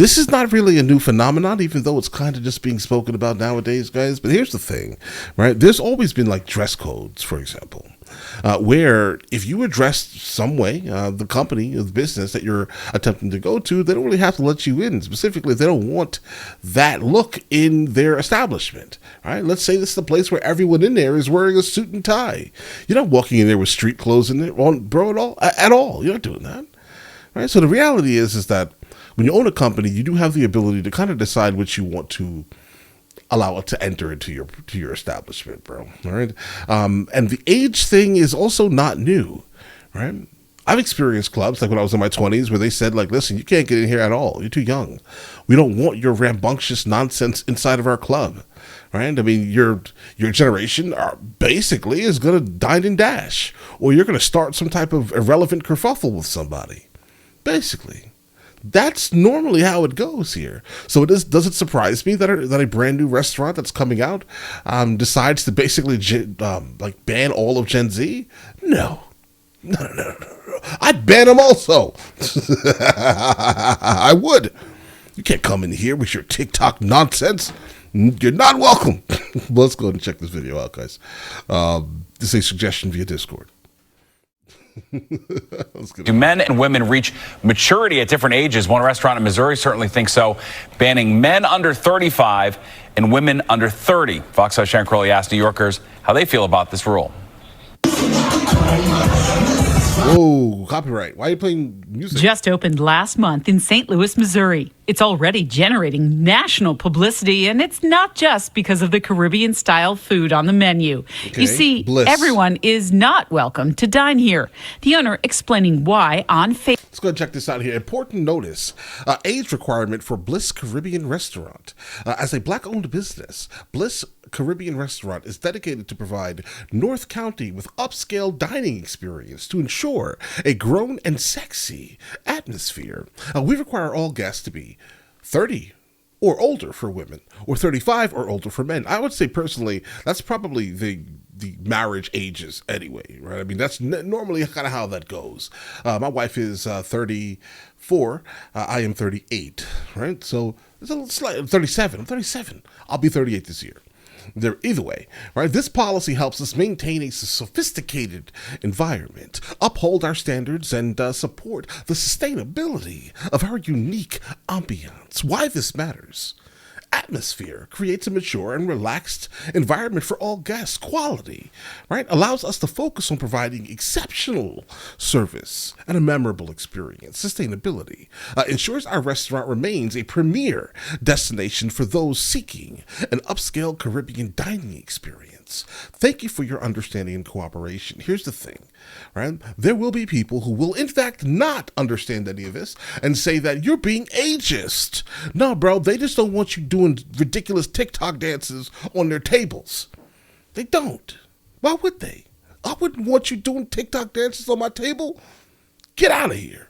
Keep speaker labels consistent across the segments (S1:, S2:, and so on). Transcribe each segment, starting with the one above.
S1: This is not really a new phenomenon, even though it's kind of just being spoken about nowadays, guys. But here's the thing, right? There's always been like dress codes, for example, where if you were dressed some way, the company or the business that you're attempting to go to, they don't really have to let you in. Specifically, they don't want that look in their establishment, right? Let's say this is the place where everyone in there is wearing a suit and tie. You're not walking in there with street clothes in there, bro, at all. You're not doing that, right? So the reality is that when you own a company, you do have the ability to kind of decide what you want to allow it to enter into your establishment, bro. All right. And the age thing is also not new, right? I've experienced clubs like when I was in my 20s where they said, like, listen, you can't get in here at all. You're too young. We don't want your rambunctious nonsense inside of our club, right? I mean, your generation basically is going to dine and dash, or you're going to start some type of irrelevant kerfuffle with somebody, basically. That's normally how it goes here. So does it surprise me that a brand new restaurant that's coming out decides to basically like ban all of Gen Z? No. I'd ban them also. I would. You can't come in here with your TikTok nonsense. You're not welcome. Well, let's go ahead and check this video out, guys. This is a suggestion via Discord.
S2: Do men and women reach maturity at different ages? One restaurant in Missouri certainly thinks so, banning men under 35 and women under 30. Fox 5 Sharon Crowley asked New Yorkers how they feel about this rule.
S1: Whoa, copyright. Why are you playing music?
S3: Just opened last month in St. Louis, Missouri. It's already generating national publicity, and it's not just because of the Caribbean-style food on the menu.
S1: Okay.
S3: You see,
S1: Bliss.
S3: Everyone is not welcome to dine here. The owner explaining why on Facebook.
S1: Let's go and check this out here. Important notice. Age requirement for Bliss Caribbean Restaurant. As a black-owned business, Bliss Caribbean Restaurant is dedicated to provide North County with upscale dining experience to ensure a grown and sexy atmosphere. We require all guests to be 30 or older for women, or 35 or older for men. I would say personally, that's probably the marriage ages anyway, right? I mean, that's normally kind of how that goes. My wife is 34. I am 38, right? So it's a little slight. I'm 37. I'm 37. I'll be 38 this year. Either way, right? This policy helps us maintain a sophisticated environment, uphold our standards, and support the sustainability of our unique ambiance. Why this matters? Atmosphere creates a mature and relaxed environment for all guests. Quality, right, allows us to focus on providing exceptional service and a memorable experience. Sustainability ensures our restaurant remains a premier destination for those seeking an upscale Caribbean dining experience. Thank you for your understanding and cooperation. Here's the thing, right? There will be people who will in fact not understand any of this and say that you're being ageist. No, bro, they just don't want you doing ridiculous TikTok dances on their tables. They don't. Why would they? I wouldn't want you doing TikTok dances on my table. Get out of here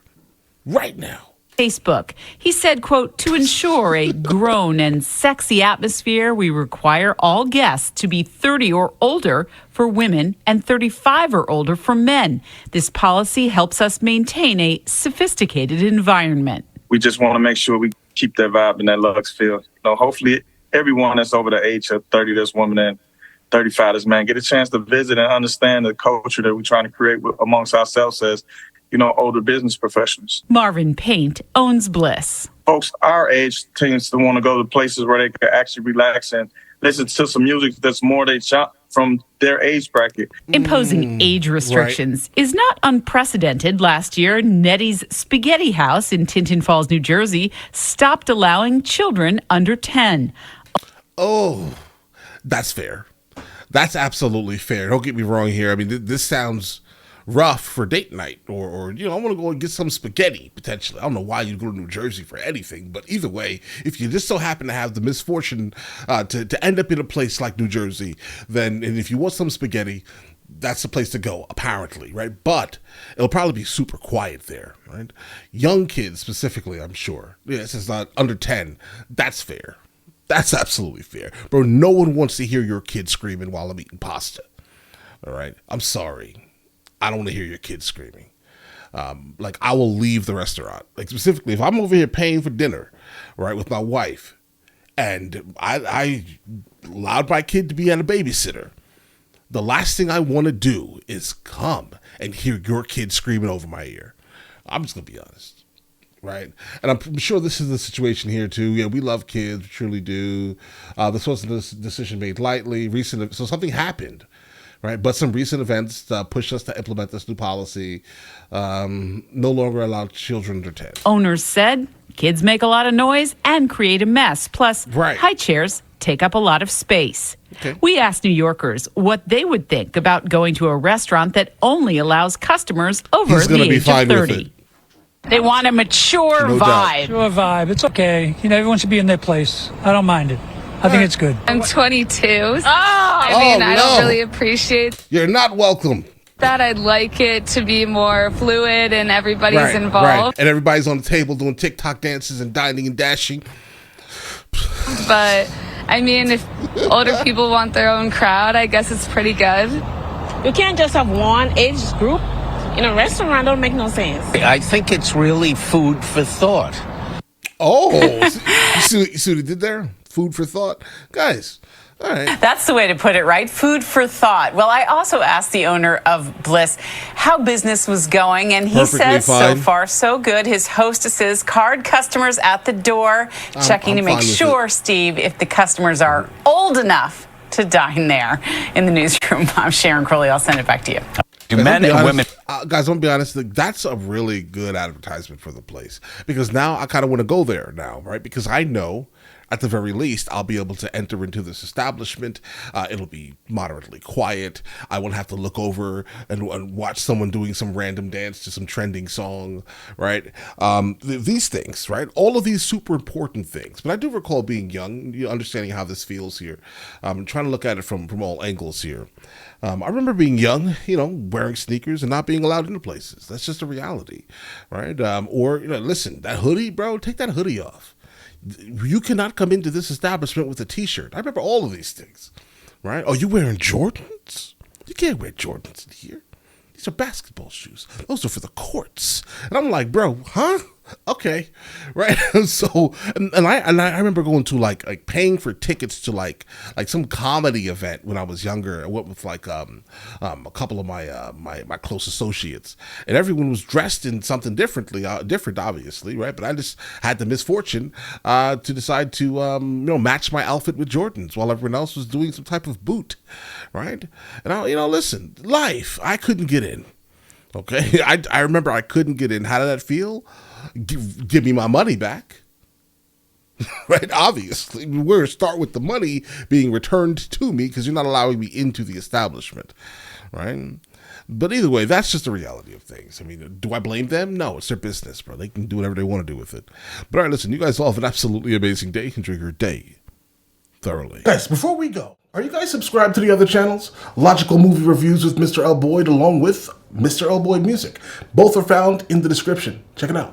S1: right now.
S3: Facebook. He said, quote, to ensure a grown and sexy atmosphere, we require all guests to be 30 or older for women and 35 or older for men. This policy helps us maintain a sophisticated environment.
S4: We just want to make sure we keep that vibe and that lux feel. You know, hopefully everyone that's over the age of 30, this woman, and 35, this man, get a chance to visit and understand the culture that we're trying to create amongst ourselves as, you know, older business professionals.
S3: Marvin Paint owns Bliss.
S4: Folks our age tends to want to go to places where they can actually relax and listen to some music that's more they shop from their age bracket.
S3: Imposing age restrictions is not unprecedented. Last year, Nettie's Spaghetti House in Tinton Falls, New Jersey, stopped allowing children under 10.
S1: Oh, that's fair. That's absolutely fair. Don't get me wrong here. I mean, this sounds rough for date night, or you know, I want to go and get some spaghetti potentially. I don't know why you'd go to New Jersey for anything, but either way, if you just so happen to have the misfortune to end up in a place like New Jersey, then, and if you want some spaghetti, that's the place to go, apparently, right? But it'll probably be super quiet there, right? Young kids specifically, I'm sure. Yes, it's not under 10. That's fair. That's absolutely fair. Bro, no one wants to hear your kid screaming while I'm eating pasta. All right? I'm sorry. I don't want to hear your kids screaming. Like, I will leave the restaurant. Like, specifically, if I'm over here paying for dinner, right, with my wife, and I allowed my kid to be at a babysitter, the last thing I want to do is come and hear your kid screaming over my ear. I'm just going to be honest, right? And I'm sure this is the situation here, too. Yeah, we love kids, we truly do. This wasn't a decision made lightly. So something happened. Right, but some recent events pushed us to implement this new policy. No longer allow children under 10.
S3: Owners said kids make a lot of noise and create a mess. Plus, high chairs take up a lot of space.
S1: Okay.
S3: We asked New Yorkers what they would think about going to a restaurant that only allows customers over the age of 30. They want a mature vibe.
S5: Mature vibe. It's okay. Everyone should be in their place. I don't mind it. I think it's good.
S6: I'm 22. I don't really appreciate.
S1: You're not welcome.
S6: That I'd like it to be more fluid and everybody's involved.
S1: Right. And everybody's on the table doing TikTok dances and dining and dashing.
S6: But, if older people want their own crowd, I guess it's pretty good.
S7: You can't just have one age group in a restaurant. Don't make no sense.
S8: I think it's really food for thought.
S1: Oh, you see what he did there? Food for thought. Guys, all right.
S3: That's the way to put it, right? Food for thought. Well, I also asked the owner of Bliss how business was going, and he says so far so good. His hostesses card customers at the door, checking to make sure, Steve, if the customers are old enough to dine there. In the newsroom, I'm Sharon Crowley. I'll send it back to you.
S2: Men and women.
S1: Guys, I'm going to be honest. That's a really good advertisement for the place, because now I kind of want to go there now, right? Because I know, at the very least, I'll be able to enter into this establishment. It'll be moderately quiet. I won't have to look over and watch someone doing some random dance to some trending song, right? These things, right? All of these super important things. But I do recall being young, understanding how this feels here. I'm trying to look at it from all angles here. I remember being young, wearing sneakers and not being allowed into places. That's just a reality, right? Or, listen, that hoodie, bro, take that hoodie off. You cannot come into this establishment with a t-shirt. I remember all of these things, right? Oh, you wearing Jordans? You can't wear Jordans in here. These are basketball shoes. Those are for the courts. And I'm like, bro, huh? Okay, right. So, and I remember going to like paying for tickets to like some comedy event when I was younger. I went with like a couple of my close associates, and everyone was dressed in something different, obviously, right? But I just had the misfortune to decide to match my outfit with Jordans while everyone else was doing some type of boot, right? And listen, life, I couldn't get in. Okay, I remember I couldn't get in. How did that feel? Give me my money back. Right? Obviously, we're going to start with the money being returned to me because you're not allowing me into the establishment. Right? But either way, that's just the reality of things. Do I blame them? No, it's their business, bro. They can do whatever they want to do with it. But all right, listen, you guys all have an absolutely amazing day. Enjoy your day thoroughly. Guys, before we go, are you guys subscribed to the other channels? Logical Movie Reviews with Mr. L. Boyd along with Mr. L. Boyd Music. Both are found in the description. Check it out.